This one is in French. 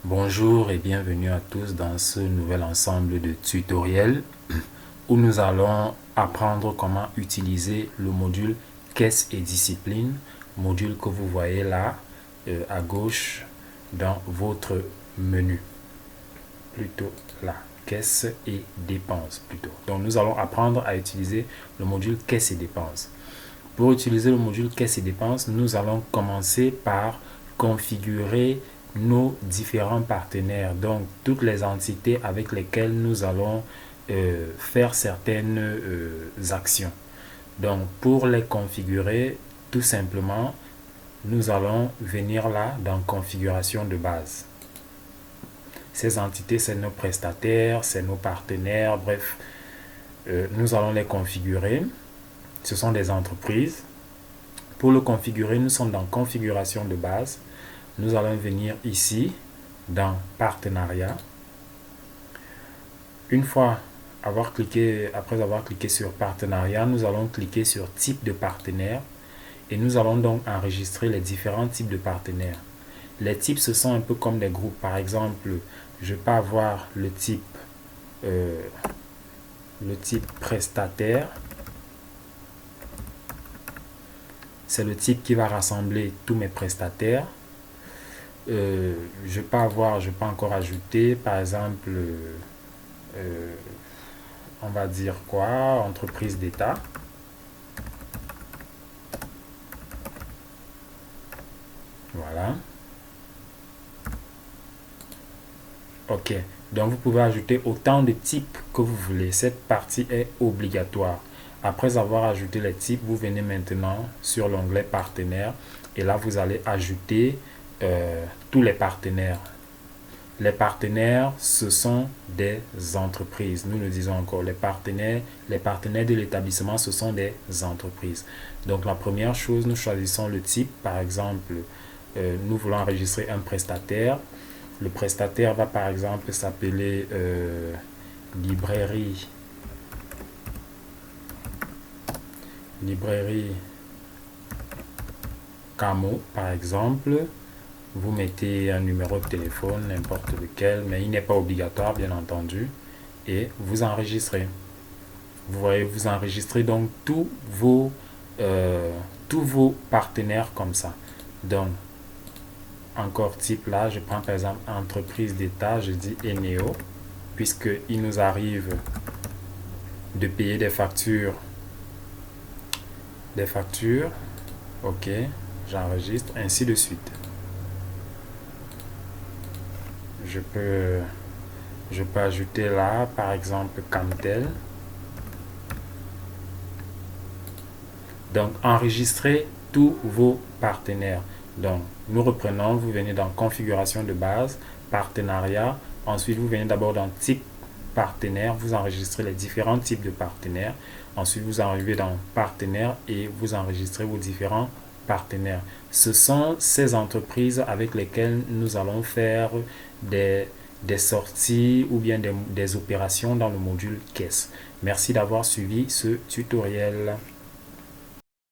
Bonjour et bienvenue à tous dans ce nouvel ensemble de tutoriels où nous allons apprendre comment utiliser le module caisse et discipline, module que vous voyez là à gauche dans votre menu, plutôt là, caisse et dépenses plutôt. Donc nous allons apprendre à utiliser le module caisse et dépenses. Pour utiliser le module caisse et dépenses, nous allons commencer par configurer nos différents partenaires, donc toutes les entités avec lesquelles nous allons faire certaines actions. Donc pour les configurer, tout simplement, nous allons venir là dans configuration de base. Ces entités, c'est nos prestataires, c'est nos partenaires, bref, nous allons les configurer. Ce sont des entreprises. Pour le configurer, nous sommes dans configuration de base. Nous allons venir ici dans partenariat. Une fois après avoir cliqué sur partenariat, nous allons cliquer sur type de partenaire et nous allons donc enregistrer les différents types de partenaires. Les types, ce sont un peu comme des groupes. Par exemple, je peux avoir le type prestataire. C'est le type qui va rassembler tous mes prestataires. Je peux encore ajouter, par exemple, on va dire quoi, entreprise d'État. Voilà. Ok. Donc, vous pouvez ajouter autant de types que vous voulez. Cette partie est obligatoire. Après avoir ajouté les types, vous venez maintenant sur l'onglet partenaires et là, vous allez ajouter tous les partenaires. Les partenaires, ce sont des entreprises. Nous le disons encore, les partenaires de l'établissement, ce sont des entreprises. Donc, la première chose, nous choisissons le type. Par exemple, nous voulons enregistrer un prestataire. Le prestataire va par exemple s'appeler librairie Camo, par exemple. Vous mettez un numéro de téléphone, n'importe lequel, mais il n'est pas obligatoire, bien entendu, et vous enregistrez. Vous voyez, vous enregistrez donc tous vos partenaires comme ça. Donc, encore type là, je prends par exemple entreprise d'État, je dis Eneo, puisqu'il nous arrive de payer des factures. Ok, j'enregistre, ainsi de suite. Je peux ajouter là, par exemple, Camtel. Donc, enregistrer tous vos partenaires. Donc, nous reprenons, vous venez dans configuration de base, partenariat. Ensuite, vous venez d'abord dans type partenaire, vous enregistrez les différents types de partenaires. Ensuite, vous arrivez dans partenaire et vous enregistrez vos différents partenaires. Ce sont ces entreprises avec lesquelles nous allons faire des sorties ou bien des opérations dans le module caisse. Merci d'avoir suivi ce tutoriel.